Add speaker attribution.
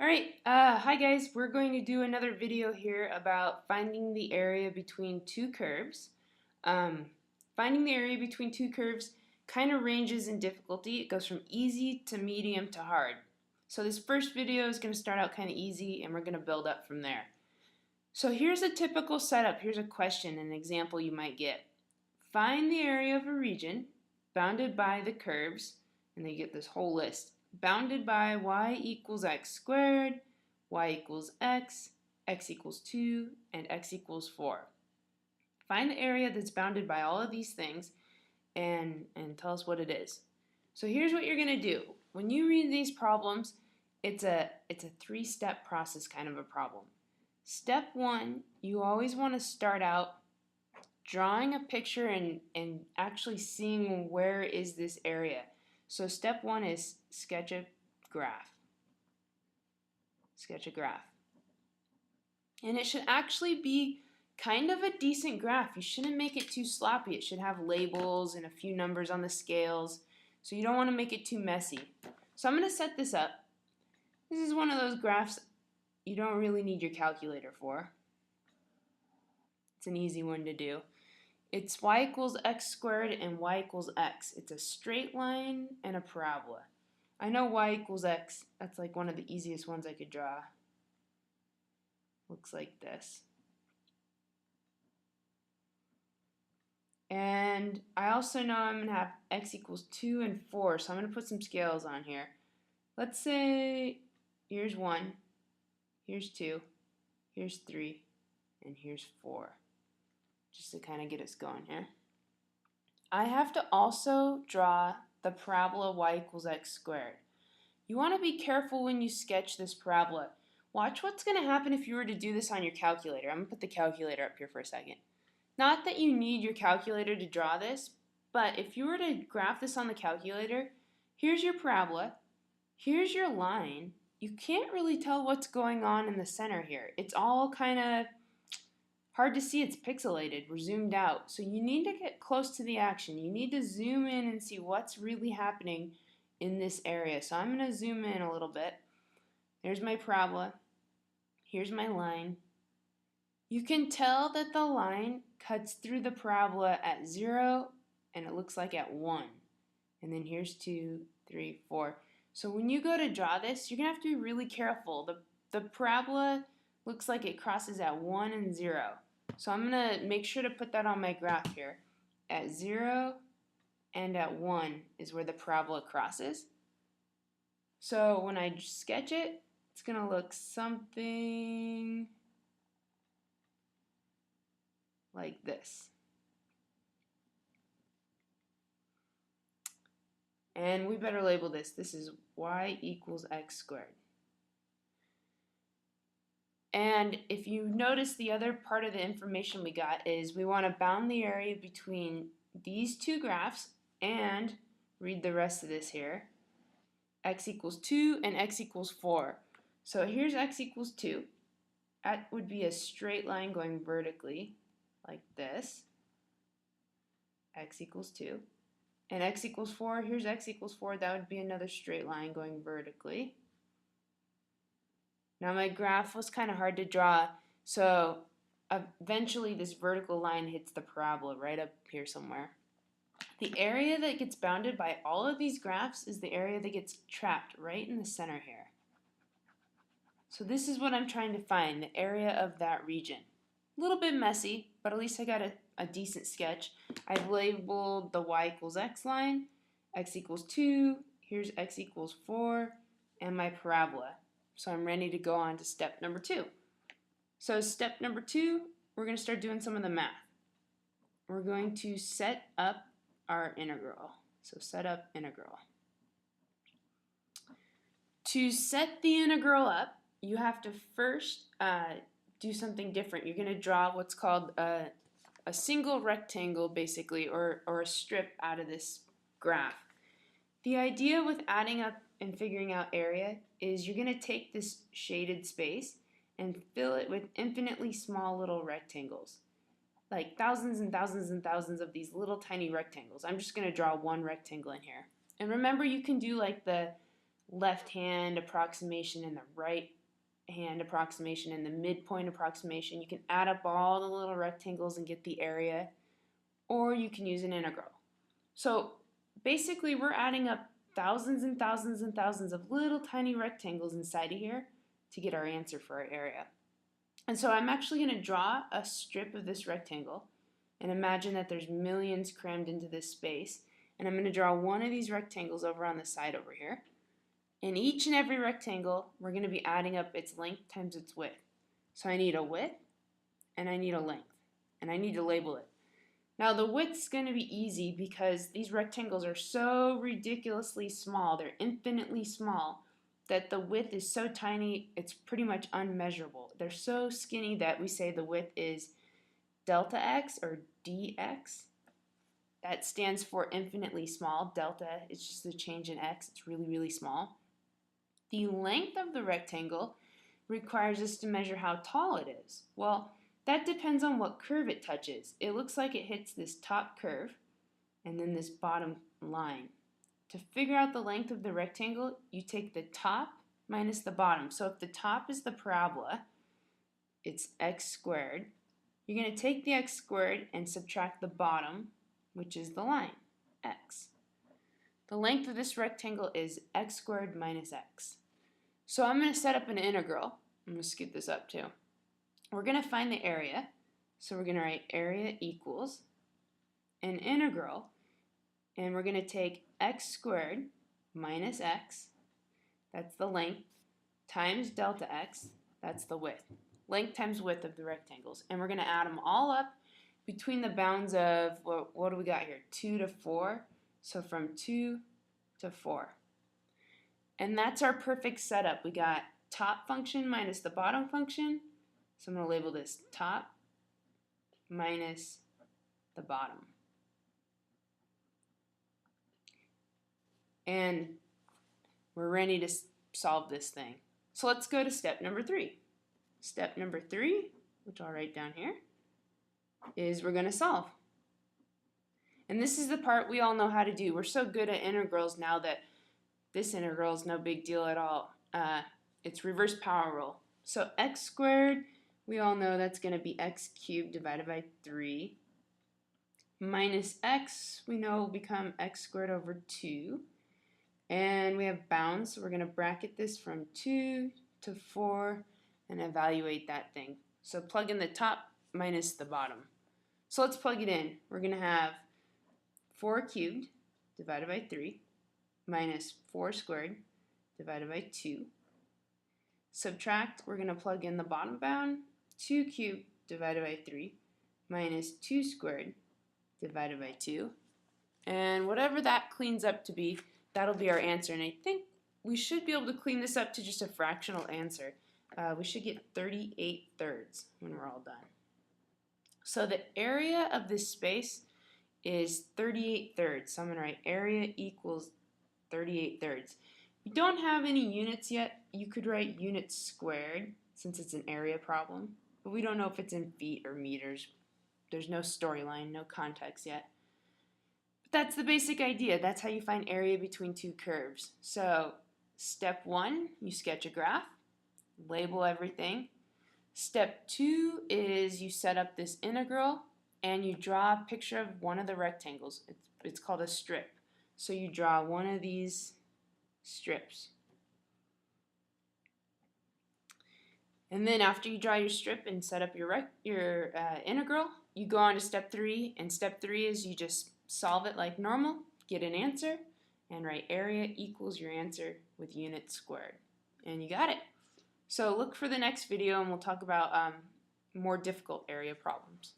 Speaker 1: Alright, hi guys, we're going to do another video here about finding the area between two curves. Finding the area between two curves kind of ranges in difficulty. It goes from easy to medium to hard. So this first video is going to start out kind of easy and we're going to build up from there. So here's a typical setup. Here's a question, an example you might get. Find the area of a region bounded by the curves, and they get this whole list. Bounded by y equals x squared, y equals x equals 2, and x equals 4. Find the area that's bounded by all of these things and tell us what it is. So here's what you're going to do. When you read these problems, it's a three-step process kind of a problem. Step one, you always want to start out drawing a picture and actually seeing where is this area. So step one is sketch a graph. Sketch a graph. And it should actually be kind of a decent graph. You shouldn't make it too sloppy. It should have labels and a few numbers on the scales. So you don't want to make it too messy. So I'm going to set this up. This is one of those graphs you don't really need your calculator for. It's an easy one to do. It's y equals x squared and y equals x. It's a straight line and a parabola. I know y equals x. That's like one of the easiest ones I could draw. Looks like this. And I also know I'm going to have x equals 2 and 4, so I'm going to put some scales on here. Let's say here's 1, here's 2, here's 3, and here's 4. Just to kind of get us going here. I have to also draw the parabola y equals x squared. You want to be careful when you sketch this parabola. Watch what's going to happen if you were to do this on your calculator. I'm going to put the calculator up here for a second. Not that you need your calculator to draw this, but if you were to graph this on the calculator, here's your parabola, here's your line. You can't really tell what's going on in the center here. It's all kind of hard to see. It's pixelated. We're zoomed out. So you need to get close to the action. You need to zoom in and see what's really happening in this area. So I'm going to zoom in a little bit. There's my parabola. Here's my line. You can tell that the line cuts through the parabola at 0 and it looks like at 1. And then here's 2, 3, 4. So when you go to draw this, you're going to have to be really careful. The parabola looks like it crosses at 1 and 0. So I'm going to make sure to put that on my graph here. At 0 and at 1 is where the parabola crosses. So when I sketch it, it's going to look something like this. And we better label this. This is y equals x squared. And if you notice, the other part of the information we got is we want to bound the area between these two graphs and read the rest of this here. X equals 2 and x equals 4. So here's x equals 2. That would be a straight line going vertically like this. X equals 2. And x equals 4, here's x equals 4. That would be another straight line going vertically. Now my graph was kind of hard to draw, so eventually this vertical line hits the parabola right up here somewhere. The area that gets bounded by all of these graphs is the area that gets trapped right in the center here. So this is what I'm trying to find, the area of that region. A little bit messy, but at least I got a decent sketch. I've labeled the y equals x line, x equals 2, here's x equals 4, and my parabola. So I'm ready to go on to step number 2. So step number 2, we're going to start doing some of the math. We're going to set up our integral. So set up integral. To set the integral up, you have to first do something different. You're going to draw what's called a single rectangle, basically, or a strip out of this graph. The idea with adding up and figuring out area is you're going to take this shaded space and fill it with infinitely small little rectangles, like thousands and thousands and thousands of these little tiny rectangles. I'm just going to draw one rectangle in here. And remember, you can do like the left hand approximation and the right hand approximation and the midpoint approximation. You can add up all the little rectangles and get the area, or you can use an integral. So basically we're adding up thousands and thousands and thousands of little tiny rectangles inside of here to get our answer for our area. And so I'm actually going to draw a strip of this rectangle and imagine that there's millions crammed into this space. And I'm going to draw one of these rectangles over on the side over here. In each and every rectangle, we're going to be adding up its length times its width. So I need a width and I need a length, and I need to label it. Now the width's going to be easy because these rectangles are so ridiculously small, they're infinitely small, that the width is so tiny it's pretty much unmeasurable. They're so skinny that we say the width is delta x or dx. That stands for infinitely small. Delta is just a change in x. It's really, really small. The length of the rectangle requires us to measure how tall it is. Well, that depends on what curve it touches. It looks like it hits this top curve and then this bottom line. To figure out the length of the rectangle, you take the top minus the bottom. So if the top is the parabola, it's x squared. You're going to take the x squared and subtract the bottom, which is the line, x. The length of this rectangle is x squared minus x. So I'm going to set up an integral. I'm going to skip this up too. We're going to find the area. So we're going to write area equals an integral, and we're going to take x squared minus x, that's the length, times delta x, that's the width. Length times width of the rectangles. And we're going to add them all up between the bounds of, what do we got here? 2 to 4. So from 2 to 4. And that's our perfect setup. We got top function minus the bottom function. So I'm going to label this top minus the bottom. And we're ready to solve this thing. So let's go to step number 3. Step number 3, which I'll write down here, is we're going to solve. And this is the part we all know how to do. We're so good at integrals now that this integral is no big deal at all. It's reverse power rule. So x squared, we all know that's going to be x cubed divided by 3. Minus x, we know will become x squared over 2. And we have bounds, so we're going to bracket this from 2 to 4 and evaluate that thing. So plug in the top minus the bottom. So let's plug it in. We're going to have 4 cubed divided by 3 minus 4 squared divided by 2. Subtract, we're going to plug in the bottom bound, 2 cubed divided by 3 minus 2 squared divided by 2. And whatever that cleans up to be, that'll be our answer. And I think we should be able to clean this up to just a fractional answer. We should get 38 thirds when we're all done. So the area of this space is 38 thirds. So I'm going to write area equals 38 thirds. We don't have any units yet. You could write units squared since it's an area problem, but we don't know if it's in feet or meters. There's no storyline, no context yet. But that's the basic idea. That's how you find area between two curves. So step 1, you sketch a graph, label everything. Step 2 is you set up this integral and you draw a picture of one of the rectangles. It's called a strip. So you draw one of these strips. And then after you draw your strip and set up your integral, you go on to step 3. And step 3 is you just solve it like normal, get an answer, and write area equals your answer with units squared. And you got it. So look for the next video and we'll talk about more difficult area problems.